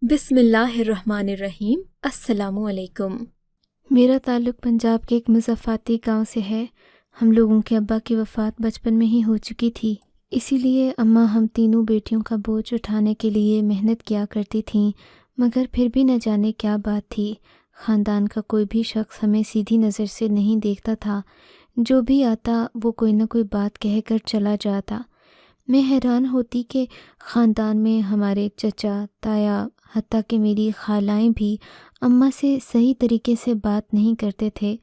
بسم اللہ الرحمن الرحیم۔ السلام علیکم۔ میرا تعلق پنجاب کے ایک مضافاتی گاؤں سے ہے۔ ہم لوگوں کے ابا کی وفات بچپن میں ہی ہو چکی تھی، اسی لیے اماں ہم تینوں بیٹیوں کا بوجھ اٹھانے کے لیے محنت کیا کرتی تھیں، مگر پھر بھی نہ جانے کیا بات تھی، خاندان کا کوئی بھی شخص ہمیں سیدھی نظر سے نہیں دیکھتا تھا۔ جو بھی آتا وہ کوئی نہ کوئی بات کہہ کر چلا جاتا۔ میں حیران ہوتی کہ خاندان میں ہمارے چچا، تایا، حتیٰ کہ میری خالائیں بھی اماں سے صحیح طریقے سے بات نہیں کرتے تھے،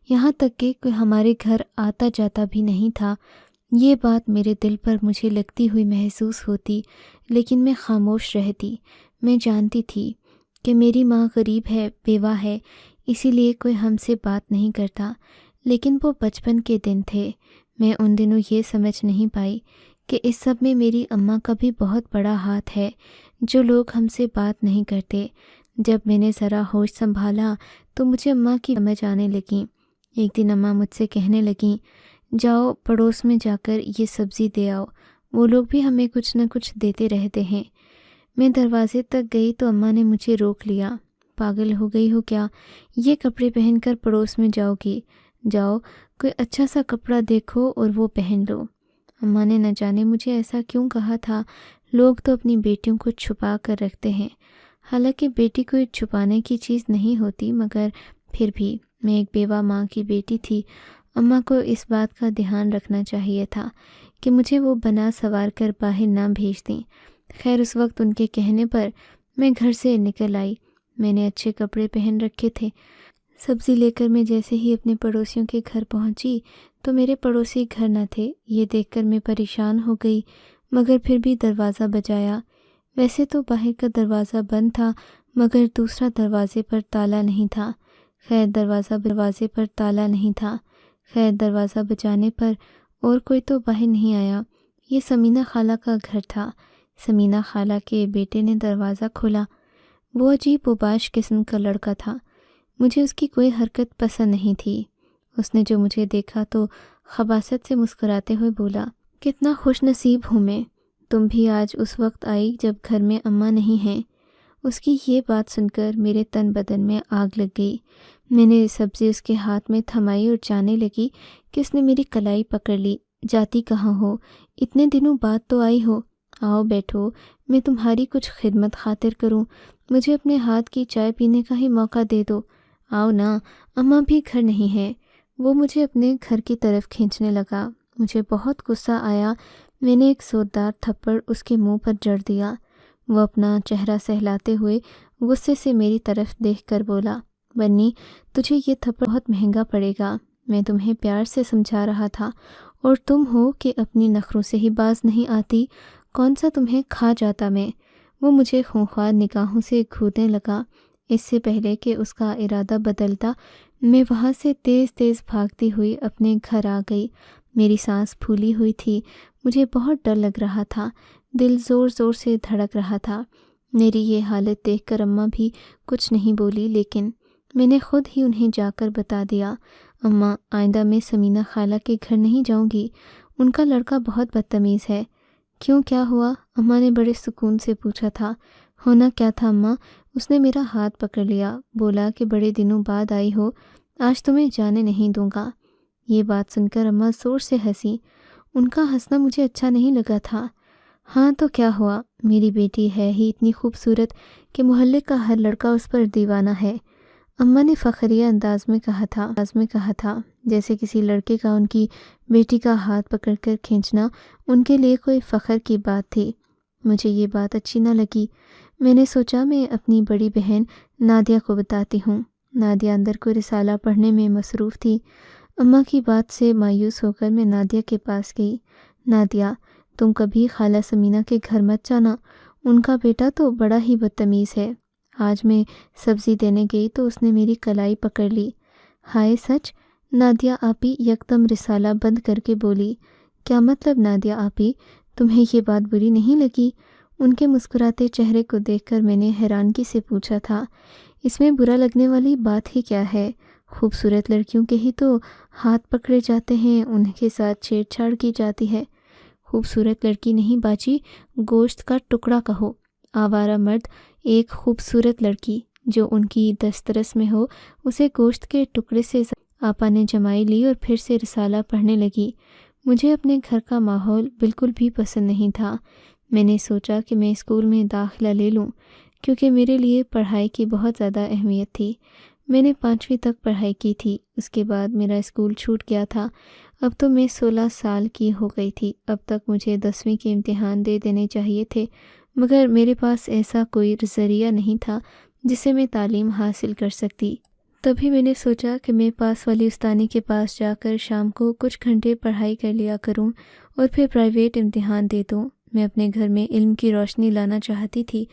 یہاں تک کہ کوئی ہمارے گھر آتا جاتا بھی نہیں تھا۔ یہ بات میرے دل پر مجھے لگتی ہوئی محسوس ہوتی، لیکن میں خاموش رہتی۔ میں جانتی تھی کہ میری ماں غریب ہے، بیوہ ہے، اسی لیے کوئی ہم سے بات نہیں کرتا، لیکن وہ بچپن کے دن تھے۔ میں ان دنوں یہ سمجھ نہیں پائی کہ اس سب میں میری اماں کا بھی بہت بڑا ہاتھ ہے، جو لوگ ہم سے بات نہیں کرتے۔ جب میں نے ذرا ہوش سنبھالا تو مجھے اماں کی سمجھ آنے لگی۔ ایک دن اماں مجھ سے کہنے لگیں، جاؤ پڑوس میں جا کر یہ سبزی دے آؤ، وہ لوگ بھی ہمیں کچھ نہ کچھ دیتے رہتے ہیں۔ میں دروازے تک گئی تو اماں نے مجھے روک لیا۔ پاگل ہو گئی ہو کیا؟ یہ کپڑے پہن کر پڑوس میں جاؤ گی؟ جاؤ کوئی اچھا سا کپڑا دیکھو اور وہ پہن لو۔ اماں نے نہ جانے مجھے ایسا کیوں کہا تھا۔ لوگ تو اپنی بیٹیوں کو چھپا کر رکھتے ہیں، حالانکہ بیٹی کوئی چھپانے کی چیز نہیں ہوتی، مگر پھر بھی میں ایک بیوہ ماں کی بیٹی تھی۔ اماں کو اس بات کا دھیان رکھنا چاہیے تھا کہ مجھے وہ بنا سوار کر باہر نہ بھیج دیں۔ خیر اس وقت ان کے کہنے پر میں گھر سے نکل آئی۔ میں نے اچھے کپڑے پہن رکھے تھے۔ سبزی لے کر میں جیسے ہی اپنے پڑوسیوں کے گھر پہنچی تو میرے پڑوسی گھر نہ تھے۔ یہ دیکھ کر میں پریشان ہو گئی، مگر پھر بھی دروازہ بجایا۔ ویسے تو باہر کا دروازہ بند تھا، مگر دوسرا دروازے پر تالا نہیں تھا۔ خیر دروازہ بجانے پر اور کوئی تو باہر نہیں آیا۔ یہ سمینہ خالہ کا گھر تھا۔ سمینہ خالہ کے بیٹے نے دروازہ کھولا۔ وہ عجیب و باش قسم کا لڑکا تھا۔ مجھے اس کی کوئی حرکت پسند نہیں تھی۔ اس نے جو مجھے دیکھا تو خباثت سے مسکراتے ہوئے بولا، کتنا خوش نصیب ہوں میں، تم بھی آج اس وقت آئی جب گھر میں اماں نہیں ہیں۔ اس کی یہ بات سن کر میرے تن بدن میں آگ لگ گئی۔ میں نے سبزی اس کے ہاتھ میں تھمائی اور جانے لگی کہ اس نے میری کلائی پکڑ لی۔ جاتی کہاں ہو؟ اتنے دنوں بعد تو آئی ہو، آؤ بیٹھو، میں تمہاری کچھ خدمت خاطر کروں، مجھے اپنے ہاتھ کی چائے پینے کا ہی موقع دے دو، آؤ نا، اماں بھی گھر نہیں ہے۔ وہ مجھے اپنے گھر کی طرف کھینچنے لگا۔ مجھے بہت غصہ آیا۔ میں نے ایک زوردار تھپڑ اس کے منہ پر جڑ دیا۔ وہ اپنا چہرہ سہلاتے ہوئے غصے سے میری طرف دیکھ کر بولا، بنی تجھے یہ تھپڑ بہت مہنگا پڑے گا، میں تمہیں پیار سے سمجھا رہا تھا، اور تم ہو کہ اپنی نخروں سے ہی باز نہیں آتی، کون سا تمہیں کھا جاتا میں۔ وہ مجھے خونخوار نگاہوں سے گھورنے لگا۔ اس سے پہلے کہ اس کا ارادہ بدلتا میں وہاں سے تیز تیز بھاگتی ہوئی اپنے گھر آ گئی۔ میری سانس پھولی ہوئی تھی، مجھے بہت ڈر لگ رہا تھا، دل زور زور سے دھڑک رہا تھا۔ میری یہ حالت دیکھ کر اماں بھی کچھ نہیں بولی، لیکن میں نے خود ہی انہیں جا کر بتا دیا، اماں آئندہ میں سمینہ خالہ کے گھر نہیں جاؤں گی، ان کا لڑکا بہت بدتمیز ہے۔ کیوں، کیا ہوا؟ اماں نے بڑے سکون سے پوچھا تھا۔ ہونا کیا تھا اماں؟ اس نے میرا ہاتھ پکڑ لیا، بولا کہ بڑے دنوں بعد آئی ہو، آج تمہیں جانے نہیں دوں گا۔ یہ بات سن کر اماں زور سے ہنسی۔ ان کا ہنسنا مجھے اچھا نہیں لگا تھا۔ ہاں تو کیا ہوا، میری بیٹی ہے ہی اتنی خوبصورت کہ محلے کا ہر لڑکا اس پر دیوانہ ہے، اماں نے فخریہ انداز میں کہا تھا، جیسے کسی لڑکے کا ان کی بیٹی کا ہاتھ پکڑ کر کھینچنا ان کے لیے کوئی فخر کی بات تھی۔ مجھے یہ بات اچھی نہ لگی۔ میں نے سوچا میں اپنی بڑی بہن نادیہ کو بتاتی ہوں۔ نادیہ اندر کوئی رسالہ پڑھنے میں مصروف تھی۔ اماں کی بات سے مایوس ہو کر میں نادیہ کے پاس گئی۔ نادیہ، تم کبھی خالہ سمینہ کے گھر مت جانا، ان کا بیٹا تو بڑا ہی بدتمیز ہے۔ آج میں سبزی دینے گئی تو اس نے میری کلائی پکڑ لی۔ ہائے سچ؟ نادیہ آپی یکدم رسالہ بند کر کے بولی۔ کیا مطلب نادیہ آپی، تمہیں یہ بات بری نہیں لگی؟ ان کے مسکراتے چہرے کو دیکھ کر میں نے حیرانگی سے پوچھا تھا، اس میں برا لگنے والی بات ہی کیا ہے؟ خوبصورت لڑکیوں کے ہی تو ہاتھ پکڑے جاتے ہیں، ان کے ساتھ چھیڑ چھاڑ کی جاتی ہے۔ خوبصورت لڑکی نہیں باجی، گوشت کا ٹکڑا کہو۔ آوارہ مرد ایک خوبصورت لڑکی جو ان کی دسترس میں ہو اسے گوشت کے ٹکڑے سے آپا نے جمائی لی اور پھر سے رسالہ پڑھنے لگی۔ مجھے اپنے گھر کا ماحول بالکل بھی پسند نہیں تھا۔ میں نے سوچا کہ میں اسکول میں داخلہ لے لوں کیونکہ میرے لیے پڑھائی کی بہت زیادہ اہمیت تھی۔ میں نے 5ویں تک پڑھائی کی تھی، اس کے بعد میرا اسکول چھوٹ گیا تھا۔ اب تو میں 16 سال کی ہو گئی تھی۔ اب تک مجھے 10ویں کے امتحان دے دینے چاہیے تھے، مگر میرے پاس ایسا کوئی ذریعہ نہیں تھا جس سے میں تعلیم حاصل کر سکتی۔ تبھی میں نے سوچا کہ میں پاس والی استانی کے پاس جا کر شام کو کچھ گھنٹے پڑھائی کر لیا کروں اور پھر پرائیویٹ امتحان دے دوں۔ میں اپنے گھر میں علم کی روشنی لانا چاہتی تھی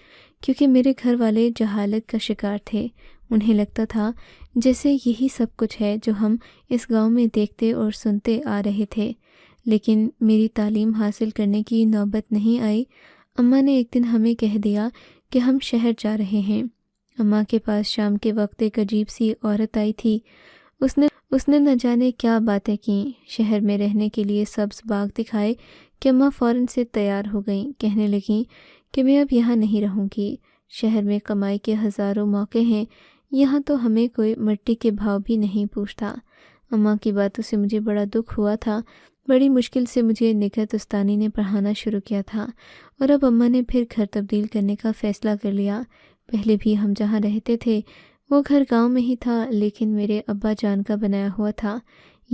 کیونکہ میرے گھر والے جہالت کا شکار تھے۔ انہیں لگتا تھا جیسے یہی سب کچھ ہے جو ہم اس گاؤں میں دیکھتے اور سنتے آ رہے تھے، لیکن میری تعلیم حاصل کرنے کی نوبت نہیں آئی۔ اماں نے ایک دن ہمیں کہہ دیا کہ ہم شہر جا رہے ہیں۔ اماں کے پاس شام کے وقت ایک عجیب سی عورت آئی تھی۔ اس نے نہ جانے کیا باتیں کیں، شہر میں رہنے کے لیے سبز باغ دکھائے کہ اماں فوراً سے تیار ہو گئیں، کہنے لگیں کہ میں اب یہاں نہیں رہوں گی۔ شہر میں کمائی کے ہزاروں موقع ہیں، یہاں تو ہمیں کوئی مٹی کے بھاؤ بھی نہیں پوچھتا۔ اماں کی باتوں سے مجھے بڑا دکھ ہوا تھا۔ بڑی مشکل سے مجھے نکہت استانی نے پڑھانا شروع کیا تھا اور اب اماں نے پھر گھر تبدیل کرنے کا فیصلہ کر لیا۔ پہلے بھی ہم جہاں رہتے تھے وہ گھر گاؤں میں ہی تھا، لیکن میرے ابا جان کا بنایا ہوا تھا۔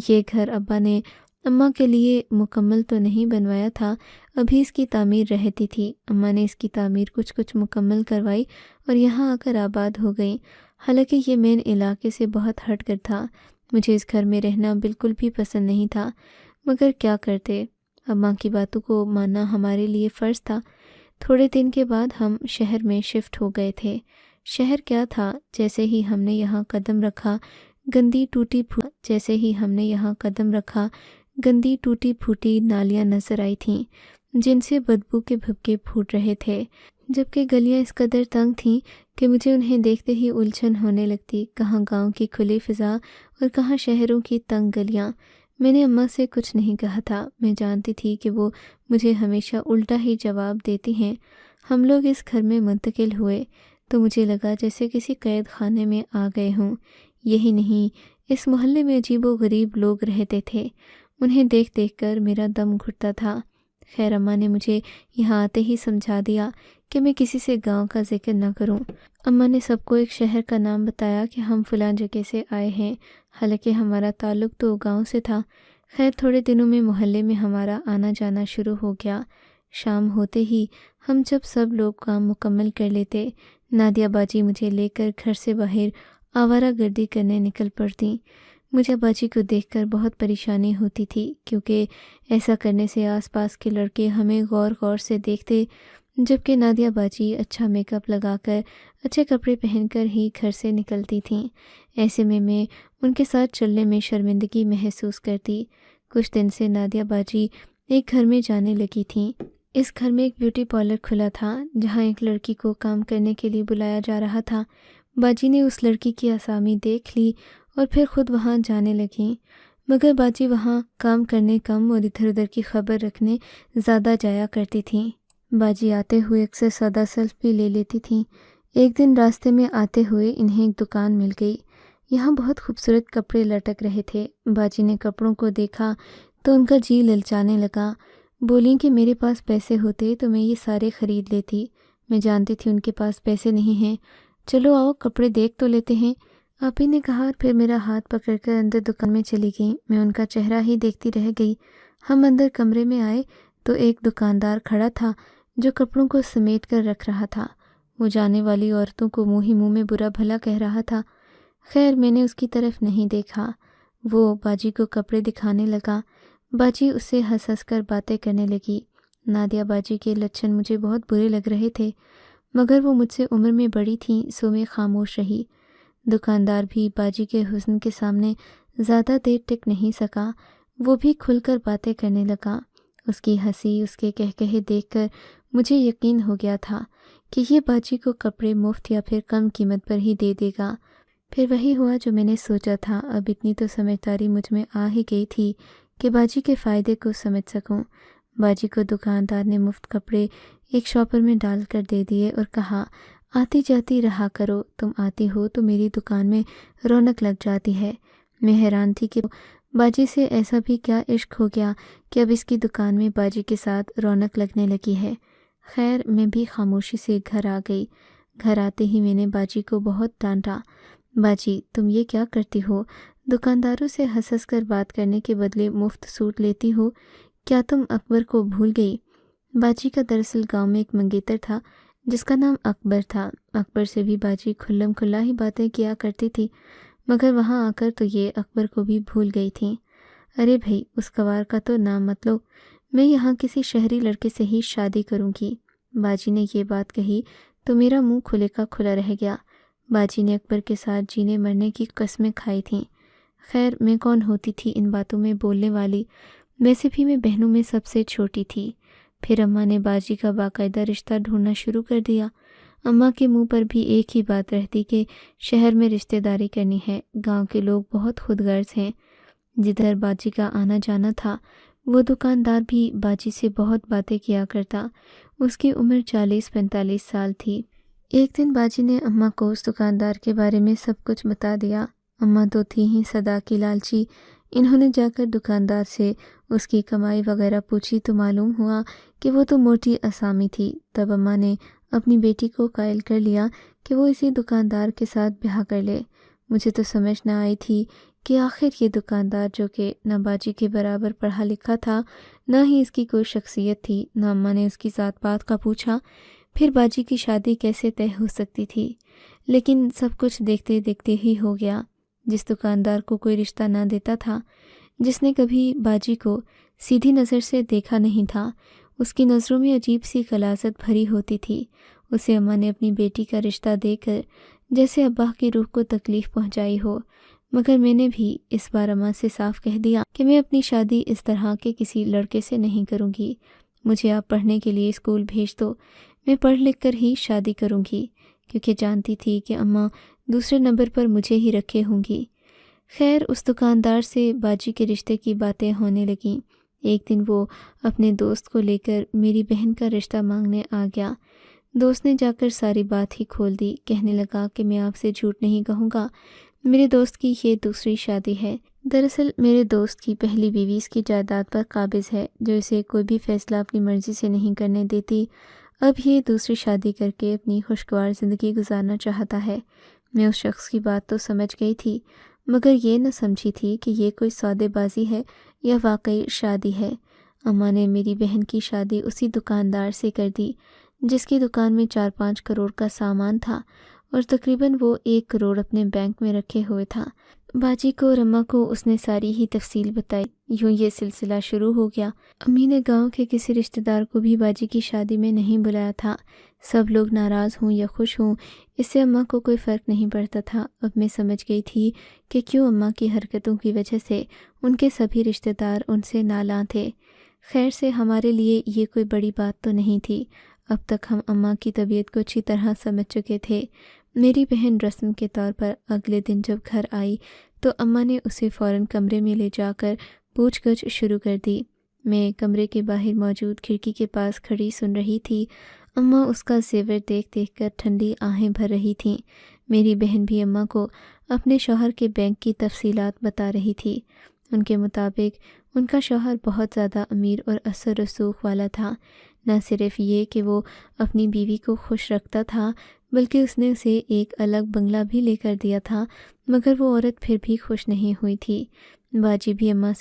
یہ گھر ابا نے اماں کے لیے مکمل تو نہیں بنوایا تھا، ابھی اس کی تعمیر رہتی تھی۔ اماں نے اس کی تعمیر کچھ مکمل کروائی اور یہاں آ کر آباد ہو گئیں۔ حالانکہ یہ مین علاقے سے بہت ہٹ کر تھا، مجھے اس گھر میں رہنا بالکل بھی پسند نہیں تھا، مگر کیا کرتے، اماں کی باتوں کو ماننا ہمارے لیے فرض تھا۔ تھوڑے دن کے بعد ہم شہر میں شفٹ ہو گئے تھے۔ شہر کیا تھا، جیسے ہی ہم نے یہاں قدم رکھا گندی ٹوٹی پھوٹی نالیاں نظر آئی تھیں جن سے بدبو کے بھبکے پھوٹ رہے تھے، جبکہ گلیاں اس قدر تنگ تھیں کہ مجھے انہیں دیکھتے ہی الجھن ہونے لگتی، کہاں گاؤں کی کھلی فضا اور کہاں شہروں کی تنگ گلیاں۔ میں نے اماں سے کچھ نہیں کہا تھا، میں جانتی تھی کہ وہ مجھے ہمیشہ الٹا ہی جواب دیتی ہیں۔ ہم لوگ اس گھر میں منتقل ہوئے تو مجھے لگا جیسے کسی قید خانے میں آ گئے ہوں۔ یہی نہیں، اس محلے میں عجیب و غریب لوگ رہتے تھے، انہیں دیکھ کر میرا دم گھٹتا تھا۔ خیر اماں نے مجھے یہاں آتے ہی سمجھا دیا کہ میں کسی سے گاؤں کا ذکر نہ کروں۔ اماں نے سب کو ایک شہر کا نام بتایا کہ ہم فلاں جگہ سے آئے ہیں، حالانکہ ہمارا تعلق تو گاؤں سے تھا۔ خیر تھوڑے دنوں میں محلے میں ہمارا آنا جانا شروع ہو گیا۔ شام ہوتے ہی ہم جب سب لوگ کام مکمل کر لیتے، نادیہ باجی مجھے لے کر گھر سے باہر آوارہ گردی کرنے نکل پڑتیں۔ مجھے باجی کو دیکھ کر بہت پریشانی ہوتی تھی کیونکہ ایسا کرنے سے آس پاس کے لڑکے ہمیں غور سے دیکھتے، جبکہ نادیہ باجی اچھا میک اپ لگا کر اچھے کپڑے پہن کر ہی گھر سے نکلتی تھیں۔ ایسے میں ان کے ساتھ چلنے میں شرمندگی محسوس کرتی۔ کچھ دن سے نادیہ باجی ایک گھر میں جانے لگی تھیں۔ اس گھر میں ایک بیوٹی پارلر کھلا تھا جہاں ایک لڑکی کو کام کرنے کے لیے بلایا جا رہا تھا۔ باجی نے اس لڑکی کی اسامی دیکھ لی اور پھر خود وہاں جانے لگیں، مگر باجی وہاں کام کرنے کم اور ادھر ادھر کی خبر رکھنے زیادہ جایا کرتی تھیں۔ باجی آتے ہوئے اکثر سادہ سیلفی لے لیتی تھیں۔ ایک دن راستے میں آتے ہوئے انہیں ایک دکان مل گئی، یہاں بہت خوبصورت کپڑے لٹک رہے تھے۔ باجی نے کپڑوں کو دیکھا تو ان کا جی للچانے لگا، بولیں کہ میرے پاس پیسے ہوتے تو میں یہ سارے خرید لیتی۔ میں جانتی تھی ان کے پاس پیسے نہیں ہیں، چلو آؤ کپڑے دیکھ تو لیتے ہیں، آپ ہی نے کہا، اور پھر میرا ہاتھ پکڑ کر اندر دکان میں چلی گئیں۔ میں ان کا چہرہ ہی دیکھتی رہ گئی۔ ہم اندر کمرے میں آئے تو ایک دکاندار کھڑا تھا جو کپڑوں کو سمیٹ کر رکھ رہا تھا۔ وہ جانے والی عورتوں کو منہ ہی منہ میں برا بھلا کہہ رہا تھا۔ خیر میں نے اس کی طرف نہیں دیکھا، وہ باجی کو کپڑے دکھانے لگا۔ باجی اس سے ہنس کر باتیں کرنے لگی۔ نادیہ باجی کے لچھن مجھے بہت برے لگ رہے تھے، مگر وہ مجھ سے عمر میں بڑی تھیں، سو میں خاموش رہی۔ دکاندار بھی باجی کے حسن کے سامنے زیادہ دیر ٹک نہیں سکا، وہ بھی کھل کر باتیں کرنے لگا۔ اس کی ہنسی، اس کے کہکہے دیکھ کر مجھے یقین ہو گیا تھا کہ یہ باجی کو کپڑے مفت یا پھر کم قیمت پر ہی دے دے گا۔ پھر وہی ہوا جو میں نے سوچا تھا۔ اب اتنی تو سمجھداری مجھ میں آ ہی گئی تھی کہ باجی کے فائدے کو سمجھ سکوں۔ باجی کو دکاندار نے مفت کپڑے ایک شاپر میں ڈال کر دے دیے اور کہا، آتی جاتی رہا کرو، تم آتی ہو تو میری دکان میں رونق لگ جاتی ہے۔ میں حیران تھی کہ باجی سے ایسا بھی کیا عشق ہو گیا کہ اب اس کی دکان میں باجی کے ساتھ رونق لگنے لگی ہے۔ خیر میں بھی خاموشی سے گھر آ گئی۔ گھر آتے ہی میں نے باجی کو بہت ڈانٹا۔ باجی تم یہ کیا کرتی ہو؟ دکانداروں سے ہنس ہنس کر بات کرنے کے بدلے مفت سوٹ لیتی ہو، کیا تم اکبر کو بھول گئی؟ باجی کا دراصل گاؤں میں ایک منگیتر تھا جس کا نام اکبر تھا۔ اکبر سے بھی باجی کھلم کھلا ہی باتیں کیا کرتی تھی، مگر وہاں آ کر تو یہ اکبر کو بھی بھول گئی تھیں۔ ارے بھائی اس گوار کا تو نام مت لو، میں یہاں کسی شہری لڑکے سے ہی شادی کروں گی۔ باجی نے یہ بات کہی تو میرا منہ کھلے کا کھلا رہ گیا۔ باجی نے اکبر کے ساتھ جینے مرنے کی قسمیں کھائی تھیں۔ خیر میں کون ہوتی تھی ان باتوں میں بولنے والی، ویسے بھی میں بہنوں میں سب سے چھوٹی تھی۔ پھر اماں نے باجی کا باقاعدہ رشتہ ڈھونڈنا شروع کر دیا۔ اماں کے منہ پر بھی ایک ہی بات رہتی کہ شہر میں رشتہ داری کرنی ہے، گاؤں کے لوگ بہت خود غرض ہیں۔ جدھر باجی کا آنا جانا تھا وہ دکاندار بھی باجی سے بہت باتیں کیا کرتا۔ اس کی عمر 40-45 سال تھی۔ ایک دن باجی نے اماں کو اس دکاندار کے بارے میں سب کچھ بتا دیا۔ اماں تو تھی ہی صدا کی لالچی، انہوں نے جا کر دکاندار سے اس کی کمائی وغیرہ پوچھی تو معلوم ہوا کہ وہ تو موٹی اسامی تھی۔ تب اماں نے اپنی بیٹی کو قائل کر لیا کہ وہ اسی دکاندار کے ساتھ بیاہ کر لے۔ مجھے تو سمجھ نہ آئی تھی کہ آخر یہ دکاندار جو کہ نہ باجی کے برابر پڑھا لکھا تھا، نہ ہی اس کی کوئی شخصیت تھی، نہ اماں نے اس کی ذات پات کا پوچھا، پھر باجی کی شادی کیسے طے ہو سکتی تھی؟ لیکن سب کچھ دیکھتے دیکھتے ہی ہو گیا۔ جس دکاندار کو کوئی رشتہ نہ دیتا تھا، جس نے کبھی باجی کو سیدھی نظر سے دیکھا نہیں تھا، اس کی نظروں میں عجیب سی غلاظت بھری ہوتی تھی۔ اسے اماں نے اپنی بیٹی کا رشتہ دے کر جیسے ابا کی روح کو تکلیف پہنچائی ہو، مگر میں نے بھی اس بار اماں سے صاف کہہ دیا کہ میں اپنی شادی اس طرح کے کسی لڑکے سے نہیں کروں گی۔ مجھے آپ پڑھنے کے لیے اسکول بھیج دو، میں پڑھ لکھ کر ہی شادی کروں گی، کیونکہ جانتی تھی کہ اماں دوسرے نمبر پر مجھے ہی رکھے ہوں گی۔ خیر اس دکاندار سے باجی کے رشتے کی باتیں ہونے لگیں۔ ایک دن وہ اپنے دوست کو لے کر میری بہن کا رشتہ مانگنے آ گیا۔ دوست نے جا کر ساری بات ہی کھول دی، کہنے لگا کہ میں آپ سے جھوٹ نہیں کہوں گا، میرے دوست کی یہ دوسری شادی ہے۔ دراصل میرے دوست کی پہلی بیوی اس کی جائیداد پر قابض ہے، جو اسے کوئی بھی فیصلہ اپنی مرضی سے نہیں کرنے دیتی۔ اب یہ دوسری شادی کر کے اپنی خوشگوار زندگی گزارنا چاہتا ہے۔ میں اس شخص کی بات تو سمجھ گئی تھی، مگر یہ نہ سمجھی تھی کہ یہ کوئی سودے بازی ہے یا واقعی شادی ہے۔ اماں نے میری بہن کی شادی اسی دکاندار سے کر دی جس کی دکان میں 4-5 کروڑ کا سامان تھا، اور تقریباً وہ 1 کروڑ اپنے بینک میں رکھے ہوئے تھا۔ باجی کو اور اماں کو اس نے ساری ہی تفصیل بتائی۔ یوں یہ سلسلہ شروع ہو گیا۔ امی نے گاؤں کے کسی رشتہ دار کو بھی باجی کی شادی میں نہیں بلایا تھا۔ سب لوگ ناراض ہوں یا خوش ہوں، اس سے اماں کو کوئی فرق نہیں پڑتا تھا۔ اب میں سمجھ گئی تھی کہ کیوں اماں کی حرکتوں کی وجہ سے ان کے سبھی رشتہ دار ان سے نالاں تھے۔ خیر سے ہمارے لیے یہ کوئی بڑی بات تو نہیں تھی۔ اب تک ہم اماں کی طبیعت کو اچھی طرح سمجھ چکے تھے۔ میری بہن رسم کے طور پر اگلے دن جب گھر آئی تو اماں نے اسے فوراً کمرے میں لے جا کر پوچھ گچھ شروع کر دی۔ میں کمرے کے باہر موجود کھڑکی کے پاس کھڑی سن رہی تھی۔ اماں اس کا زیور دیکھ دیکھ کر ٹھنڈی آہیں بھر رہی تھیں۔ میری بہن بھی اماں کو اپنے شوہر کے بینک کی تفصیلات بتا رہی تھی۔ ان کے مطابق ان کا شوہر بہت زیادہ امیر اور اثر رسوخ والا تھا۔ نہ صرف یہ کہ وہ اپنی بیوی کو خوش رکھتا تھا، بلکہ اس نے اسے ایک الگ بنگلہ بھی لے کر دیا تھا، مگر وہ عورت پھر بھی خوش نہیں ہوئی تھی۔ باجی بھی اماں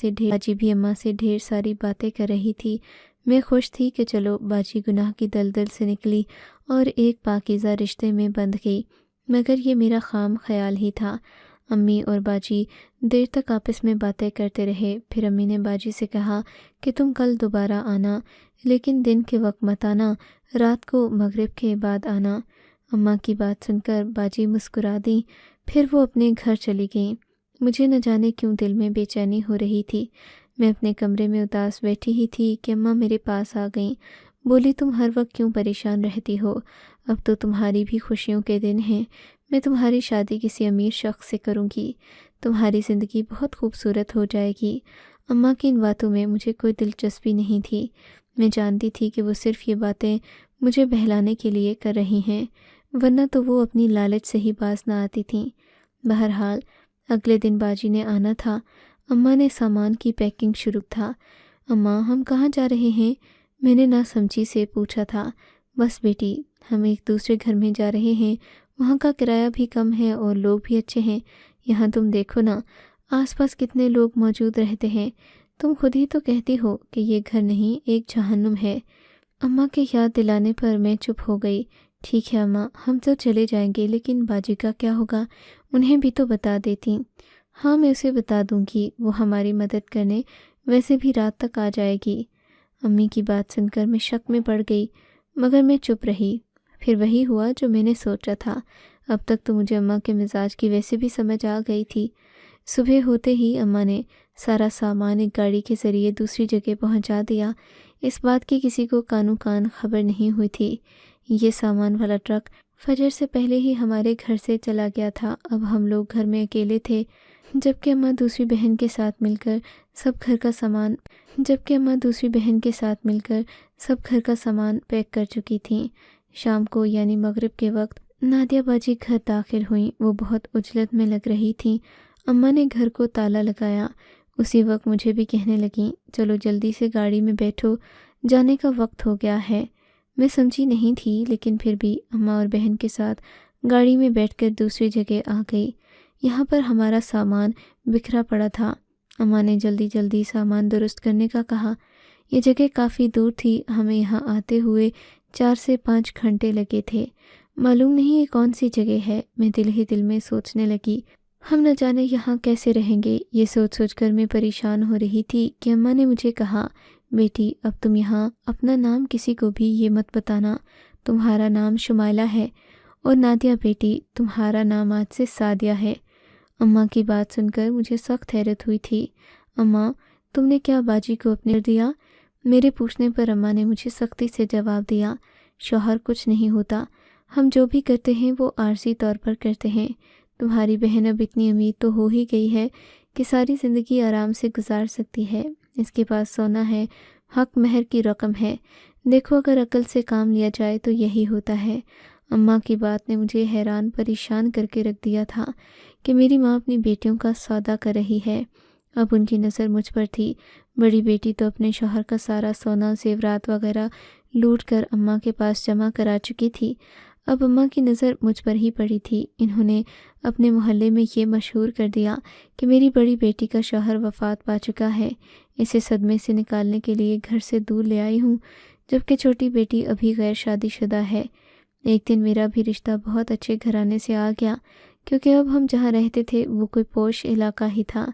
سے ڈھیر ساری باتیں کر رہی تھی۔ میں خوش تھی کہ چلو باجی گناہ کی دلدل سے نکلی اور ایک پاکیزہ رشتے میں بندھ گئی، مگر یہ میرا خام خیال ہی تھا۔ امی اور باجی دیر تک آپس میں باتیں کرتے رہے۔ پھر امی نے باجی سے کہا کہ تم کل دوبارہ آنا، لیکن دن کے وقت مت آنا، رات کو مغرب کے بعد آنا۔ اماں کی بات سن کر باجی مسکرا دیں، پھر وہ اپنے گھر چلی گئیں۔ مجھے نہ جانے کیوں دل میں بے چینی ہو رہی تھی۔ میں اپنے کمرے میں اداس بیٹھی ہی تھی کہ اماں میرے پاس آ گئیں۔ بولی تم ہر وقت کیوں پریشان رہتی ہو؟ اب تو تمہاری بھی خوشیوں کے دن ہیں۔ میں تمہاری شادی کسی امیر شخص سے کروں گی، تمہاری زندگی بہت خوبصورت ہو جائے گی۔ اماں کی ان باتوں میں مجھے کوئی دلچسپی نہیں تھی۔ میں جانتی تھی کہ وہ صرف یہ باتیں مجھے بہلانے کے لیے کر رہی ہیں۔ ورنہ تو وہ اپنی لالچ سے ہی باز نہ آتی تھیں۔ بہرحال اگلے دن باجی نے آنا تھا۔ اماں نے سامان کی پیکنگ شروع تھا۔ اماں ہم کہاں جا رہے ہیں؟ میں نے نہ سمجھی سے پوچھا تھا۔ بس بیٹی، ہم ایک دوسرے گھر میں جا رہے ہیں، وہاں کا کرایہ بھی کم ہے اور لوگ بھی اچھے ہیں۔ یہاں تم دیکھو نا، آس پاس کتنے لوگ موجود رہتے ہیں۔ تم خود ہی تو کہتی ہو کہ یہ گھر نہیں ایک جہنم ہے۔ اماں کے یاد دلانے پر میں چپ ہو گئی۔ ٹھیک ہے اماں، ہم تو چلے جائیں گے، لیکن باجی کا کیا ہوگا؟ انہیں بھی تو بتا دیتی۔ ہاں میں اسے بتا دوں گی، وہ ہماری مدد کرنے ویسے بھی رات تک آ جائے گی۔ امی کی بات سن کر میں شک میں پڑ گئی، مگر میں چپ رہی۔ پھر وہی ہوا جو میں نے سوچا تھا۔ اب تک تو مجھے اماں کے مزاج کی ویسے بھی سمجھ آ گئی تھی۔ صبح ہوتے ہی اماں نے سارا سامان ایک گاڑی کے ذریعے دوسری جگہ پہنچا دیا۔ اس بات کی کسی کو کانوں کان خبر نہیں ہوئی تھی۔ یہ سامان والا ٹرک فجر سے پہلے ہی ہمارے گھر سے چلا گیا تھا۔ اب ہم لوگ گھر میں اکیلے تھے، جبکہ اماں دوسری بہن کے ساتھ مل کر سب گھر کا سامان پیک کر چکی تھیں۔ شام کو یعنی مغرب کے وقت نادیہ باجی گھر داخل ہوئیں۔ وہ بہت عجلت میں لگ رہی تھیں۔ اماں نے گھر کو تالا لگایا۔ اسی وقت مجھے بھی کہنے لگیں، چلو جلدی سے گاڑی میں بیٹھو، جانے کا وقت ہو گیا ہے۔ میں سمجھی نہیں تھی، لیکن پھر بھی اماں اور بہن کے ساتھ گاڑی میں بیٹھ کر دوسری جگہ آ گئی۔ یہاں پر ہمارا سامان بکھرا پڑا تھا۔ اماں نے جلدی جلدی سامان درست کرنے کا کہا۔ یہ جگہ کافی دور تھی، ہمیں یہاں آتے ہوئے 4 سے 5 گھنٹے لگے تھے۔ معلوم نہیں یہ کون سی جگہ ہے، میں دل ہی دل میں سوچنے لگی۔ ہم نہ جانے یہاں کیسے رہیں گے۔ یہ سوچ سوچ کر میں پریشان ہو رہی تھی کہ اماں نے مجھے کہا، بیٹی اب تم یہاں اپنا نام کسی کو بھی یہ مت بتانا، تمہارا نام شمائلہ ہے، اور نادیہ بیٹی تمہارا نام آج سے سعدیہ ہے۔ اماں کی بات سن کر مجھے سخت حیرت ہوئی تھی۔ اماں تم نے کیا باجی کو اپنے دیا؟ میرے پوچھنے پر اماں نے مجھے سختی سے جواب دیا، شوہر کچھ نہیں ہوتا، ہم جو بھی کرتے ہیں وہ عارضی طور پر کرتے ہیں۔ تمہاری بہن اب اتنی امیر تو ہو ہی گئی ہے کہ ساری زندگی آرام سے گزار سکتی ہے۔ اس کے پاس سونا ہے، حق مہر کی رقم ہے۔ دیکھو اگر عقل سے کام لیا جائے تو یہی ہوتا ہے۔ اماں کی بات نے مجھے حیران پریشان کر کے رکھ دیا تھا کہ میری ماں اپنی بیٹیوں کا سودا کر رہی ہے۔ اب ان کی نظر مجھ پر تھی۔ بڑی بیٹی تو اپنے شوہر کا سارا سونا زیورات وغیرہ لوٹ کر اماں کے پاس جمع کرا چکی تھی۔ اب اماں کی نظر مجھ پر ہی پڑی تھی۔ انہوں نے اپنے محلے میں یہ مشہور کر دیا کہ میری بڑی بیٹی کا شوہر وفات پا چکا ہے۔ اسے صدمے سے نکالنے کے لیے گھر سے دور لے آئی ہوں، جبکہ چھوٹی بیٹی ابھی غیر شادی شدہ ہے۔ ایک دن میرا بھی رشتہ بہت اچھے گھرانے سے آ گیا، کیونکہ اب ہم جہاں رہتے تھے وہ کوئی پوش علاقہ ہی تھا۔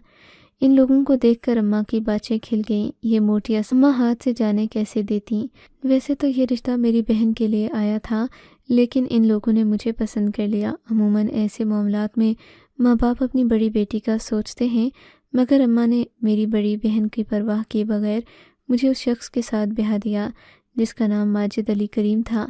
ان لوگوں کو دیکھ کر اماں کی باتیں کھل گئیں۔ یہ موٹیاں اماں ہاتھ سے جانے کیسے دیتی؟ ویسے تو یہ رشتہ میری بہن کے لیے آیا تھا، لیکن ان لوگوں نے مجھے پسند کر لیا۔ عموماً ایسے معاملات میں ماں باپ اپنی بڑی بیٹی کا سوچتے ہیں، مگر اماں نے میری بڑی بہن کی پرواہ کیے بغیر مجھے اس شخص کے ساتھ بیاہ دیا جس کا نام ماجد علی کریم تھا۔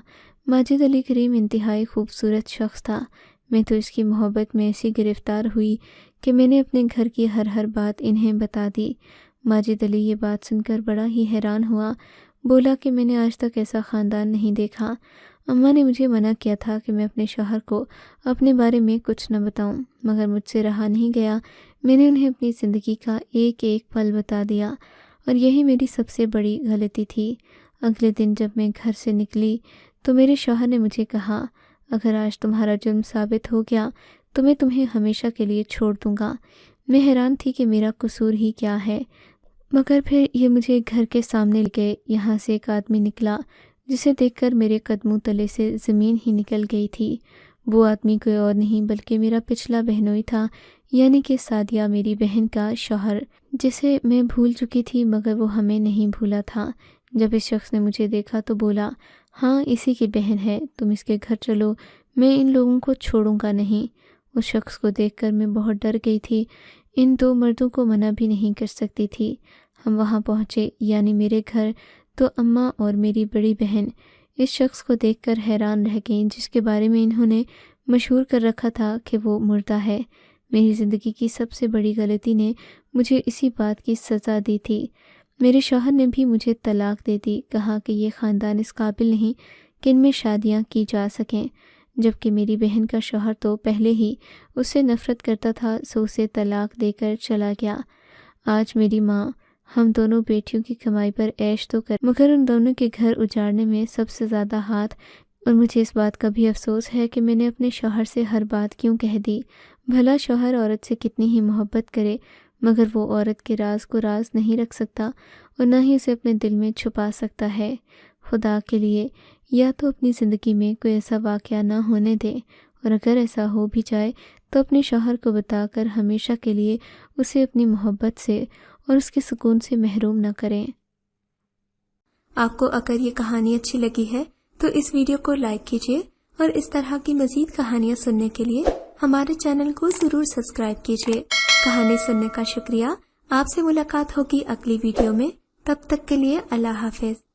ماجد علی کریم انتہائی خوبصورت شخص تھا۔ میں تو اس کی محبت میں ایسی گرفتار ہوئی کہ میں نے اپنے گھر کی ہر بات انہیں بتا دی۔ ماجد علی یہ بات سن کر بڑا ہی حیران ہوا، بولا کہ میں نے آج تک ایسا خاندان نہیں دیکھا۔ اماں نے مجھے منع کیا تھا کہ میں اپنے شوہر کو اپنے بارے میں کچھ نہ بتاؤں، مگر مجھ سے رہا نہیں گیا۔ میں نے انہیں اپنی زندگی کا ایک ایک پل بتا دیا، اور یہی میری سب سے بڑی غلطی تھی۔ اگلے دن جب میں گھر سے نکلی تو میرے شوہر نے مجھے کہا، اگر آج تمہارا جرم ثابت ہو گیا تو میں تمہیں ہمیشہ کے لیے چھوڑ دوں گا۔ میں حیران تھی کہ میرا قصور ہی کیا ہے، مگر پھر یہ مجھے گھر کے سامنے لے گئے۔ یہاں سے ایک آدمی نکلا جسے دیکھ کر میرے قدموں تلے سے زمین ہی نکل گئی تھی۔ وہ آدمی کوئی اور نہیں بلکہ میرا پچھلا بہنوئی تھا، یعنی کہ سعدیہ میری بہن کا شوہر، جسے میں بھول چکی تھی مگر وہ ہمیں نہیں بھولا تھا۔ جب اس شخص نے مجھے دیکھا تو بولا، ہاں اسی کی بہن ہے، تم اس کے گھر چلو، میں ان لوگوں کو چھوڑوں گا نہیں۔ اس شخص کو دیکھ کر میں بہت ڈر گئی تھی، ان دو مردوں کو منع بھی نہیں کر سکتی تھی۔ ہم وہاں پہنچے، یعنی میرے گھر، تو اماں اور میری بڑی بہن اس شخص کو دیکھ کر حیران رہ گئیں جس کے بارے میں انہوں نے مشہور کر رکھا تھا کہ وہ مردہ ہے۔ میری زندگی کی سب سے بڑی غلطی نے مجھے اسی بات کی سزا دی تھی۔ میرے شوہر نے بھی مجھے طلاق دے دی، کہا کہ یہ خاندان اس قابل نہیں کہ ان میں شادیاں کی جا سکیں۔ جبکہ میری بہن کا شوہر تو پہلے ہی اس سے نفرت کرتا تھا، سو اسے طلاق دے کر چلا گیا۔ آج میری ماں ہم دونوں بیٹیوں کی کمائی پر عیش تو کر، مگر ان دونوں کے گھر اجاڑنے میں سب سے زیادہ ہاتھ، اور مجھے اس بات کا بھی افسوس ہے کہ میں نے اپنے شوہر سے ہر بات کیوں کہہ دی۔ بھلا شوہر عورت سے کتنی ہی محبت کرے، مگر وہ عورت کے راز کو راز نہیں رکھ سکتا اور نہ ہی اسے اپنے دل میں چھپا سکتا ہے۔ خدا کے لیے یا تو اپنی زندگی میں کوئی ایسا واقعہ نہ ہونے دے، اور اگر ایسا ہو بھی جائے تو اپنے شوہر کو بتا کر ہمیشہ کے لیے اسے اپنی محبت سے اور اس کے سکون سے محروم نہ کریں۔ آپ کو اگر یہ کہانی اچھی لگی ہے تو اس ویڈیو کو لائک کیجیے، اور اس طرح کی مزید کہانیاں سننے کے لیے ہمارے چینل کو ضرور سبسکرائب کیجیے۔ کہانی سننے کا شکریہ۔ آپ سے ملاقات ہوگی اگلی ویڈیو میں، تب تک کے لیے اللہ حافظ۔